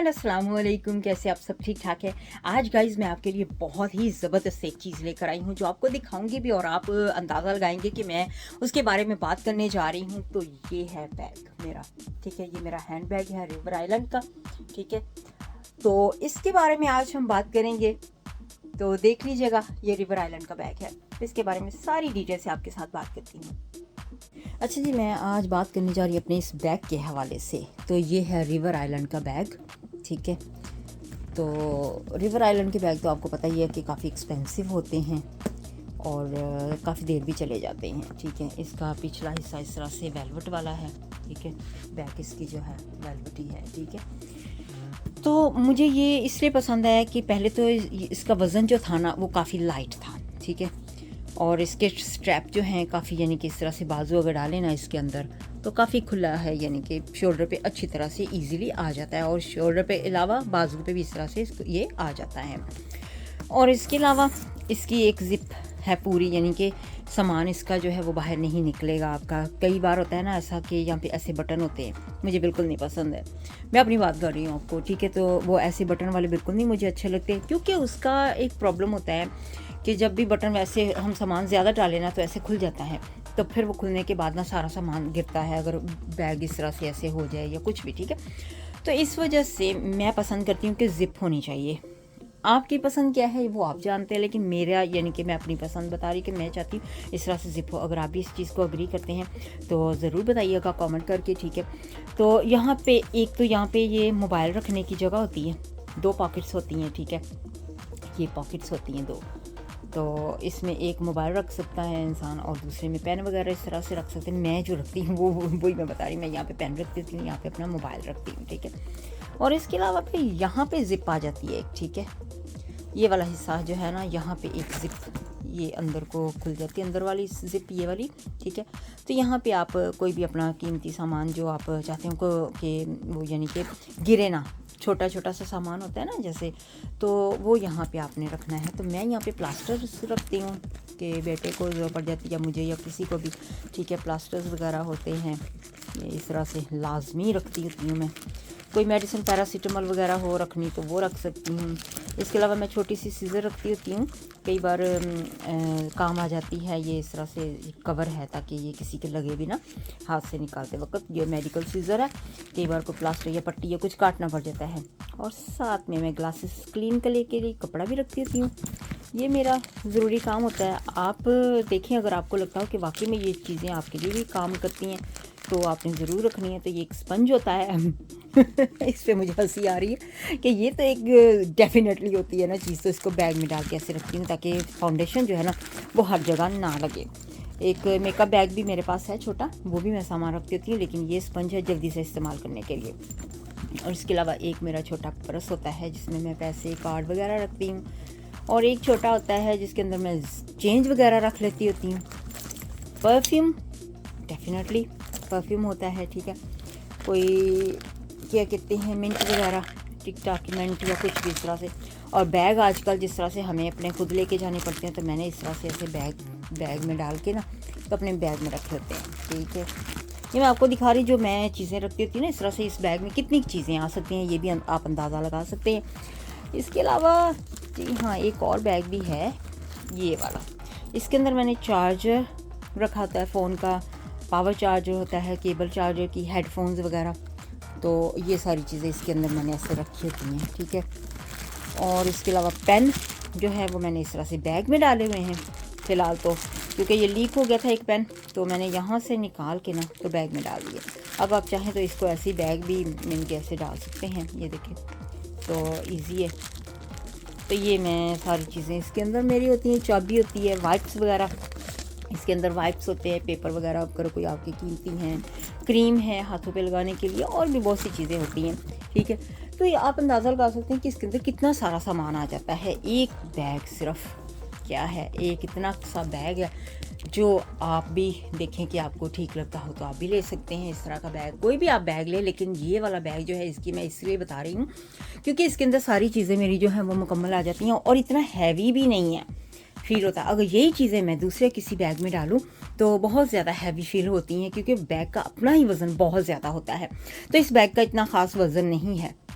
Everyone, अस्सलाम वालेकुम। कैसे आप सब ठीक ठाक है। आज गाइज मैं आपके लिए बहुत ही ज़बरदस्त एक चीज़ लेकर आई हूँ जो आपको दिखाऊंगी भी और आप अंदाज़ा लगाएंगे कि मैं उसके बारे में बात करने जा रही हूँ। तो ये है बैग मेरा, ठीक है। ये मेरा हैंड बैग है रिवर आइलैंड का, ठीक है। तो इसके बारे में आज हम बात करेंगे, तो देख लीजिएगा। ये रिवर आइलैंड का बैग है, तो इसके बारे में सारी डिटेल से आपके साथ बात करती हूँ। अच्छा जी, मैं आज बात करने जा रही हूँ अपने इस बैग के हवाले से। तो ये है रिवर आइलैंड का बैग, ठीक है। तो रिवर आइलैंड के बैग तो आपको पता ही है कि काफ़ी एक्सपेंसिव होते हैं और काफ़ी देर भी चले जाते हैं, ठीक है। इसका पिछला हिस्सा इस तरह से वेलवेट वाला है, ठीक है। बैग इसकी जो है वेलवेट ही है, ठीक है। तो मुझे ये इसलिए पसंद आया कि पहले तो इसका वज़न जो था ना वो काफ़ी लाइट था, ठीक है। और इसके स्ट्रैप जो हैं काफ़ी, यानी कि इस तरह से बाजू अगर डालें ना इसके अंदर तो काफ़ी खुला है, यानी कि शोल्डर पे अच्छी तरह से इजीली आ जाता है। और शोल्डर पे अलावा बाजू पे भी इस तरह से ये आ जाता है। और इसके अलावा इसकी एक ज़िप है पूरी, यानी कि सामान इसका जो है वो बाहर नहीं निकलेगा आपका। कई बार होता है ना ऐसा कि यहाँ पे ऐसे बटन होते हैं, मुझे बिल्कुल नहीं पसंद है। मैं अपनी बात कर रही हूँ आपको, ठीक है। तो वो ऐसे बटन वाले बिल्कुल नहीं मुझे अच्छे लगते, क्योंकि उसका एक प्रॉब्लम होता है कि जब भी बटन वैसे हम सामान ज़्यादा डालें ना तो ऐसे खुल जाता है। तो फिर वो खुलने के बाद ना सारा सामान गिरता है अगर बैग इस तरह से ऐसे हो जाए या कुछ भी, ठीक है। तो इस वजह से मैं पसंद करती हूँ कि ज़िप होनी चाहिए। आपकी पसंद क्या है वो आप जानते हैं, लेकिन मेरा, यानी कि मैं अपनी पसंद बता रही कि मैं चाहती हूँ इस तरह से ज़िप हो। अगर आप भी इस चीज़ को अग्री करते हैं तो ज़रूर बताइएगा कमेंट करके, ठीक है। तो यहाँ पे एक तो यहाँ पे ये मोबाइल रखने की जगह होती है, 2 पॉकेट्स होती हैं, ठीक है। ये पॉकेट्स होती हैं 2, तो इसमें एक मोबाइल रख सकता है इंसान और दूसरे में पेन वगैरह इस तरह से रख सकते हैं। मैं जो रखती हूँ वो वही मैं बता रही हूँ। मैं यहाँ पे पेन रखती हूँ, यहाँ पे अपना मोबाइल रखती हूँ, ठीक है। और इसके अलावा फिर यहाँ पे ज़िप आ जाती है एक, ठीक है। ये वाला हिस्सा जो है ना, यहाँ पे एक ज़िप ये अंदर को खुल जाती है, अंदर वाली ज़िप ये वाली, ठीक है। तो यहाँ पे आप कोई भी अपना कीमती सामान जो आप चाहते हो कि वो, यानी कि गिरे ना, छोटा छोटा सा सामान होता है ना जैसे, तो वो यहाँ पे आपने रखना है। तो मैं यहाँ पे प्लास्टर्स रखती हूँ कि बेटे को ज़रूरत पड़ जाती है या मुझे या किसी को भी, ठीक है। प्लास्टर्स वगैरह होते हैं, ये इस तरह से लाजमी रखती होती हूँ मैं। कोई मेडिसिन पैरासीटामोल वगैरह हो रखनी तो वो रख सकती हूँ। इसके अलावा मैं छोटी सी सीज़र रखती होती हूँ, कई बार काम आ जाती है। ये इस तरह से कवर है ताकि ये किसी के लगे भी ना हाथ से निकालते वक्त। ये मेडिकल सीज़र है, कई बार को प्लास्टर या पट्टी या कुछ काटना पड़ जाता है। और साथ में मैं ग्लासेस क्लीन करने के लिए कपड़ा भी रखती होती हूँ। ये मेरा ज़रूरी काम होता है। आप देखें, अगर आपको लगता हो कि वाकई में ये चीज़ें आपके लिए भी काम करती हैं तो आपने ज़रूर रखनी है। तो ये एक स्पंज होता है इस पे मुझे हंसी आ रही है कि ये तो एक डेफिनेटली होती है ना चीज़। तो इसको बैग में डाल के ऐसे रखती हूँ ताकि फाउंडेशन जो है ना वो हर जगह ना लगे। एक मेकअप बैग भी मेरे पास है छोटा, वो भी मैं सामान रखती होती हूँ, लेकिन ये स्पंज है जल्दी से इस्तेमाल करने के लिए। और इसके अलावा एक मेरा छोटा पर्स होता है जिसमें मैं पैसे, कार्ड वगैरह रखती हूँ। और एक छोटा होता है जिसके अंदर मैं चेंज वगैरह रख लेती होती हूँ। परफ्यूम, डेफिनेटली परफ्यूम होता है, ठीक है। कोई क्या कहते हैं, मिंट वगैरह, टिक टाक मिंट या कुछ भी इस तरह से। और बैग आजकल जिस तरह से हमें अपने खुद लेके जाने पड़ते हैं, तो मैंने इस तरह से ऐसे बैग में डाल के ना तो अपने बैग में रखे होते हैं, ठीक है। ये मैं आपको दिखा रही जो मैं चीज़ें रखती होती हूँ ना इस तरह से। इस बैग में कितनी चीज़ें आ सकती हैं ये भी आप अंदाज़ा लगा सकते हैं। इसके अलावा जी हाँ, एक और बैग भी है ये वाला। इसके अंदर मैंने चार्जर रखा होता है फ़ोन का, पावर चार्जर होता है, केबल चार्जर की, हेडफोन्स वगैरह। तो ये सारी चीज़ें इसके अंदर मैंने ऐसे रखी होती हैं, ठीक है। और इसके अलावा पेन जो है वो मैंने इस तरह से बैग में डाले हुए हैं फ़िलहाल, तो क्योंकि ये लीक हो गया था एक पेन, तो मैंने यहाँ से निकाल के ना तो बैग में डाल दिया। अब आप चाहें तो इसको ऐसे बैग भी मिल के ऐसे डाल सकते हैं, ये देखें, तो ईजी है। तो ये मैं सारी चीज़ें इसके अंदर मेरी होती हैं। चाबी होती है, वाइप्स वगैरह इसके अंदर वाइप्स होते हैं, पेपर वगैरह अगर कोई आपकी कीमती हैं, क्रीम है हाथों पे लगाने के लिए, और भी बहुत सी चीज़ें होती हैं, ठीक है। तो ये आप अंदाज़ा लगा सकते हैं कि इसके अंदर कितना सारा सामान आ जाता है। एक बैग सिर्फ क्या है, एक इतना सा बैग है जो आप भी देखें कि आपको ठीक लगता हो तो आप भी ले सकते हैं इस तरह का बैग। कोई भी आप बैग ले, लेकिन ये वाला बैग जो है इसकी मैं इसलिए बता रही हूँ क्योंकि इसके अंदर सारी चीज़ें मेरी जो है वो मुकम्मल आ जाती हैं और इतना हैवी भी नहीं है फील होता। अगर यही चीज़ें मैं दूसरे किसी बैग में डालूं तो बहुत ज़्यादा हैवी फील होती हैं क्योंकि बैग का अपना ही वज़न बहुत ज़्यादा होता है। तो इस बैग का इतना ख़ास वज़न नहीं है,